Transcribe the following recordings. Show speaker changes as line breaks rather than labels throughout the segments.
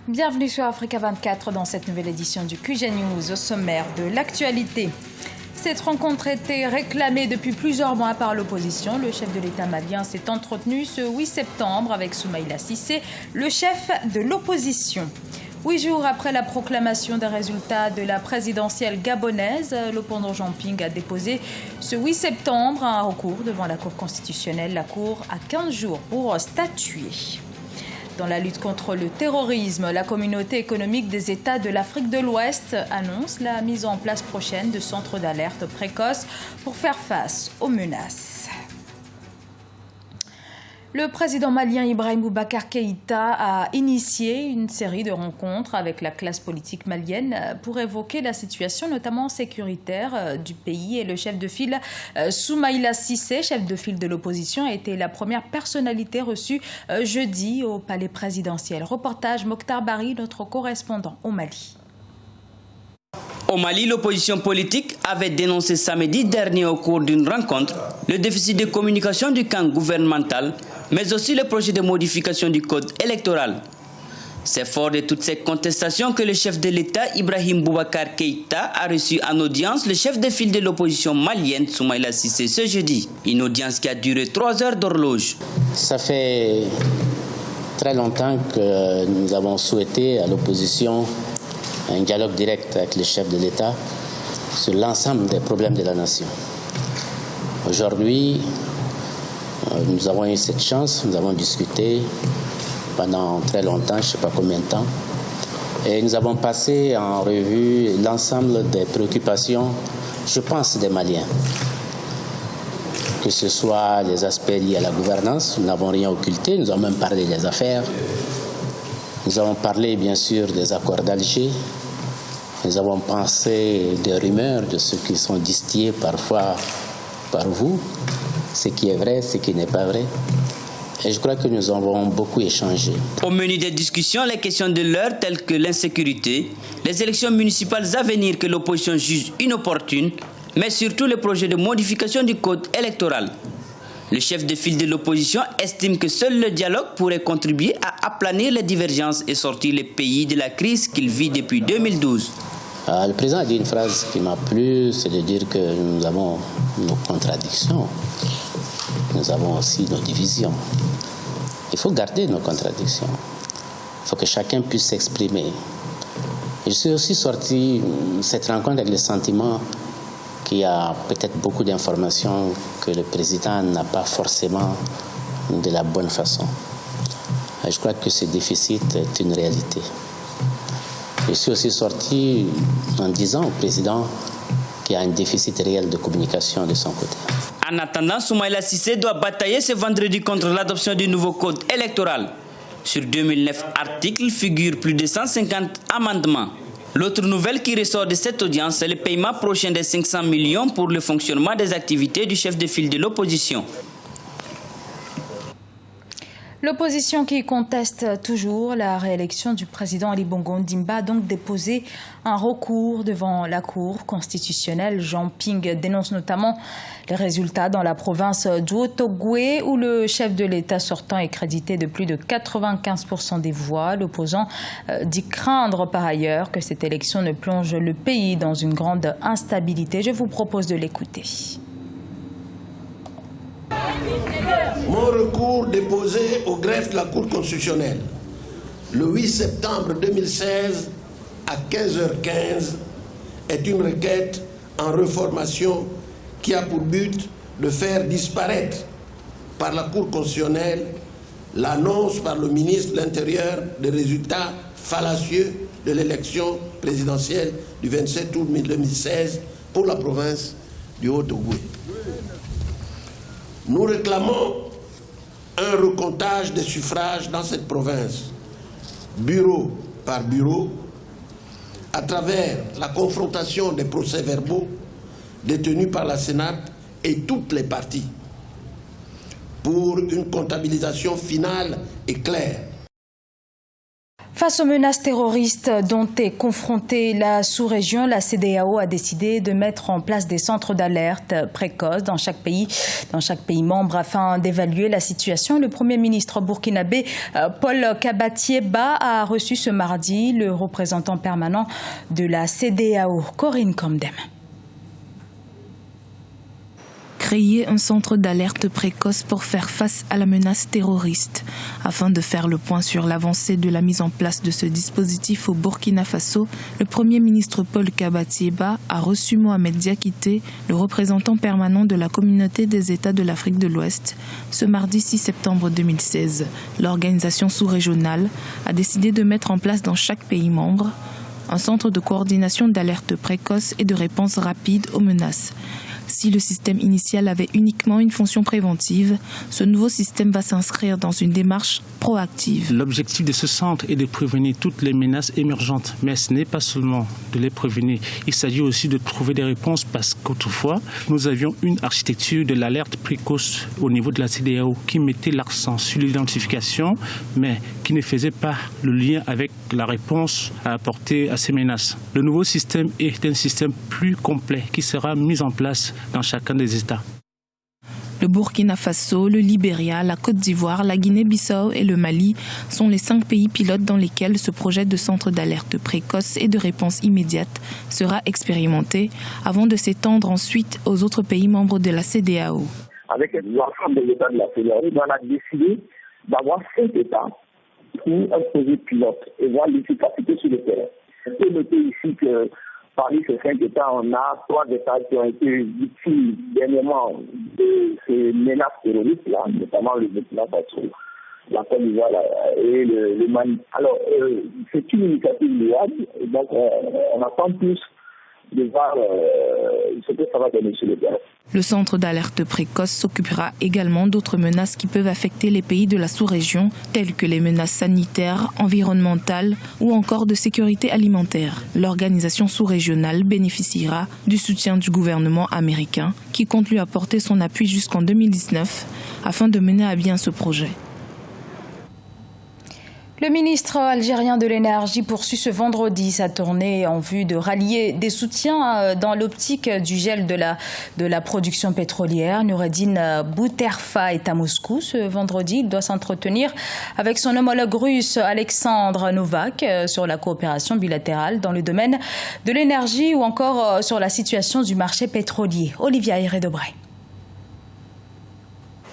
Bienvenue sur Africa 24 dans cette nouvelle édition du QG News. Au sommaire de l'actualité. Cette rencontre était réclamée depuis plusieurs mois par l'opposition. Le chef de l'État malien s'est entretenu ce 8 septembre avec Soumaïla Cissé, le chef de l'opposition. 8 jours après la proclamation des résultats de la présidentielle gabonaise, l'opposant Jean Ping a déposé ce 8 septembre un recours devant la Cour constitutionnelle. La Cour a 15 jours pour statuer. Dans la lutte contre le terrorisme, la communauté économique des États de l'Afrique de l'Ouest annonce la mise en place prochaine de centres d'alerte précoce pour faire face aux menaces. Le président malien Ibrahim Boubacar Keïta a initié une série de rencontres avec la classe politique malienne pour évoquer la situation notamment sécuritaire du pays. Et le chef de file Soumaïla Cissé, chef de file de l'opposition, a été la première personnalité reçue jeudi au palais présidentiel. Reportage Mokhtar Bari, notre correspondant au Mali.
Au Mali, l'opposition politique avait dénoncé samedi dernier au cours d'une rencontre le déficit de communication du camp gouvernemental, mais aussi le projet de modification du code électoral. C'est fort de toutes ces contestations que le chef de l'État, Ibrahim Boubacar Keïta, a reçu en audience le chef de file de l'opposition malienne, Soumaïla Cissé, ce jeudi. Une audience qui a duré 3 heures d'horloge.
Ça fait très longtemps que nous avons souhaité à l'opposition un dialogue direct avec le chef de l'État sur l'ensemble des problèmes de la nation. Aujourd'hui, nous avons eu cette chance, nous avons discuté pendant très longtemps, je ne sais pas combien de temps, et nous avons passé en revue l'ensemble des préoccupations, je pense, des Maliens. Que ce soit les aspects liés à la gouvernance, nous n'avons rien occulté, nous avons même parlé des affaires. Nous avons parlé bien sûr des accords d'Alger. Nous avons pensé des rumeurs, de ceux qui sont distillés parfois par vous, ce qui est vrai, ce qui n'est pas vrai. Et je crois que nous avons beaucoup échangé.
Au menu des discussions, les questions de l'heure telles que l'insécurité, les élections municipales à venir que l'opposition juge inopportunes, mais surtout le projet de modification du code électoral. Le chef de file de l'opposition estime que seul le dialogue pourrait contribuer à aplanir les divergences et sortir le pays de la crise qu'il vit depuis 2012.
Le président a dit une phrase qui m'a plu, c'est de dire que nous avons nos contradictions, nous avons aussi nos divisions. Il faut garder nos contradictions, il faut que chacun puisse s'exprimer. Je suis aussi sorti de cette rencontre avec le sentiment qu'il y a peut-être beaucoup d'informations que le président n'a pas forcément de la bonne façon. Et je crois que ce déficit est une réalité. Je suis aussi sorti en disant au président qu'il y a un déficit réel de communication de son côté.
En attendant, Soumaïla Cissé doit batailler ce vendredi contre l'adoption du nouveau code électoral. Sur 2009 articles figurent plus de 150 amendements. L'autre nouvelle qui ressort de cette audience, c'est le paiement prochain de 500 millions pour le fonctionnement des activités du chef de file de l'opposition.
L'opposition qui conteste toujours la réélection du président Ali Bongo Ondimba a donc déposé un recours devant la Cour constitutionnelle. Jean Ping dénonce notamment les résultats dans la province d'Ouottogoué où le chef de l'État sortant est crédité de plus de 95% des voix. L'opposant dit craindre par ailleurs que cette élection ne plonge le pays dans une grande instabilité. Je vous propose de l'écouter.
Mon recours déposé au greffe de la Cour constitutionnelle le 8 septembre 2016 à 15h15 est une requête en reformation qui a pour but de faire disparaître par la Cour constitutionnelle l'annonce par le ministre de l'Intérieur des résultats fallacieux de l'élection présidentielle du 27 août 2016 pour la province du Haut-Ogooué. Nous réclamons un recomptage des suffrages dans cette province, bureau par bureau, à travers la confrontation des procès-verbaux détenus par la Sénat et toutes les parties, pour une comptabilisation finale et claire.
Face aux menaces terroristes dont est confrontée la sous-région, la CEDEAO a décidé de mettre en place des centres d'alerte précoces dans chaque pays membre afin d'évaluer la situation. Le Premier ministre burkinabé Paul Kabatieba a reçu ce mardi le représentant permanent de la CEDEAO, Corinne Comdem.
Créer un centre d'alerte précoce pour faire face à la menace terroriste. Afin de faire le point sur l'avancée de la mise en place de ce dispositif au Burkina Faso, le Premier ministre Paul Kabatieba a reçu Mohamed Diakité, le représentant permanent de la Communauté des États de l'Afrique de l'Ouest, ce mardi 6 septembre 2016. L'organisation sous-régionale a décidé de mettre en place dans chaque pays membre un centre de coordination d'alerte précoce et de réponse rapide aux menaces. Si le système initial avait uniquement une fonction préventive, ce nouveau système va s'inscrire dans une démarche proactive.
L'objectif de ce centre est de prévenir toutes les menaces émergentes, mais ce n'est pas seulement de les prévenir. Il s'agit aussi de trouver des réponses parce qu'autrefois, nous avions une architecture de l'alerte précoce au niveau de la CEDEAO qui mettait l'accent sur l'identification, mais qui ne faisait pas le lien avec la réponse à apporter à ces menaces. Le nouveau système est un système plus complet qui sera mis en place dans chacun des États.
Le Burkina Faso, le Libéria, la Côte d'Ivoire, la Guinée-Bissau et le Mali sont les 5 pays pilotes dans lesquels ce projet de centre d'alerte précoce et de réponse immédiate sera expérimenté avant de s'étendre ensuite aux autres pays membres de la CEDEAO.
Avec l'ensemble des États de la CEDEAO, on a décidé d'avoir 5 États pour un projet pilote et voir l'efficacité sur le terrain. On peut noter ici que parmi ces 5 États, on a 3 États qui ont été victimes dernièrement de ces menaces terroristes-là, notamment le Burkina Faso, la Côte d'Ivoire et le Mali. Alors, c'est une initiative louable, donc on attend plus de voir ce que ça va donner sur le terrain.
Le centre d'alerte précoce s'occupera également d'autres menaces qui peuvent affecter les pays de la sous-région, telles que les menaces sanitaires, environnementales ou encore de sécurité alimentaire. L'organisation sous-régionale bénéficiera du soutien du gouvernement américain qui compte lui apporter son appui jusqu'en 2019 afin de mener à bien ce projet.
Le ministre algérien de l'énergie poursuit ce vendredi sa tournée en vue de rallier des soutiens dans l'optique du gel de la production pétrolière. Noureddine Bouterfa est à Moscou ce vendredi. Il doit s'entretenir avec son homologue russe Alexandre Novak sur la coopération bilatérale dans le domaine de l'énergie ou encore sur la situation du marché pétrolier. Olivia Héré-Debray.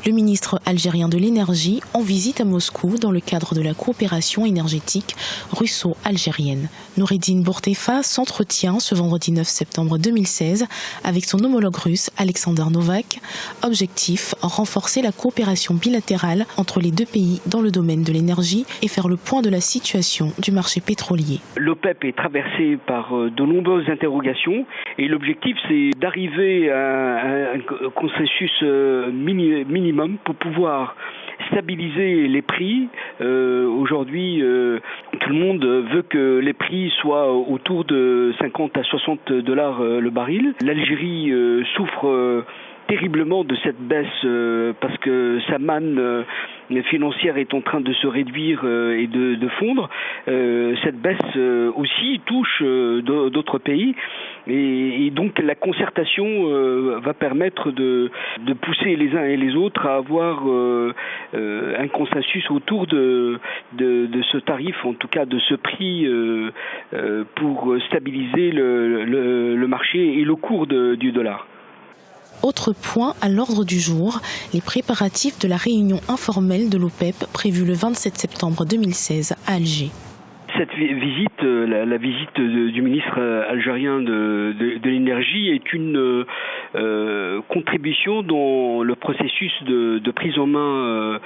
Le ministre algérien de l'énergie en visite à Moscou dans le cadre de la coopération énergétique russo-algérienne. Noureddine Bouterfa s'entretient ce vendredi 9 septembre 2016 avec son homologue russe Alexander Novak. Objectif, renforcer la coopération bilatérale entre les deux pays dans le domaine de l'énergie et faire le point de la situation du marché pétrolier.
L'OPEP est traversé par de nombreuses interrogations et l'objectif c'est d'arriver à un consensus minimum pour pouvoir stabiliser les prix. Aujourd'hui, tout le monde veut que les prix soient autour de 50 à 60 dollars le baril. L'Algérie souffre terriblement de cette baisse parce que sa manne financière est en train de se réduire et de fondre. Cette baisse aussi touche d'autres pays et donc la concertation va permettre de pousser les uns et les autres à avoir un consensus autour de ce tarif, en tout cas de ce prix pour stabiliser le marché et le cours du dollar.
Autre point à l'ordre du jour, les préparatifs de la réunion informelle de l'OPEP prévue le 27 septembre 2016 à Alger.
Cette visite, la visite du ministre algérien de l'énergie est une contribution dans le processus de prise en main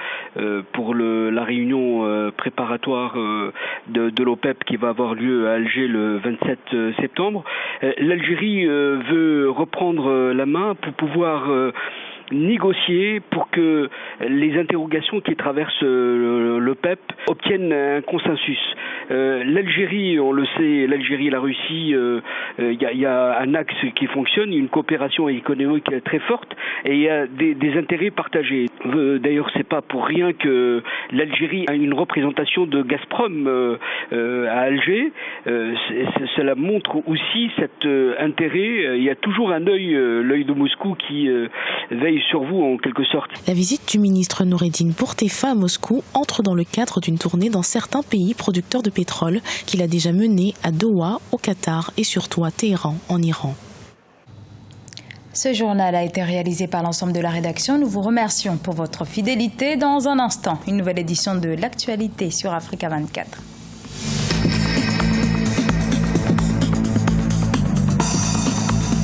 pour la réunion préparatoire de l'OPEP qui va avoir lieu à Alger le 27 septembre. L'Algérie veut reprendre la main pour pouvoir négocier pour que les interrogations qui traversent le PEP obtiennent un consensus. L'Algérie, on le sait, l'Algérie et la Russie, il y a un axe qui fonctionne, une coopération économique très forte et il y a des intérêts partagés. D'ailleurs, c'est pas pour rien que l'Algérie a une représentation de Gazprom à Alger. Cela montre aussi cet intérêt. Il y a toujours un l'œil de Moscou qui veille sur vous en quelque sorte.
La visite du ministre Noureddine Bourtefa à Moscou entre dans le cadre d'une tournée dans certains pays producteurs de pétrole qu'il a déjà menée à Doha, au Qatar et surtout à Téhéran, en Iran.
Ce journal a été réalisé par l'ensemble de la rédaction. Nous vous remercions pour votre fidélité. Dans un instant, une nouvelle édition de l'actualité sur Africa 24.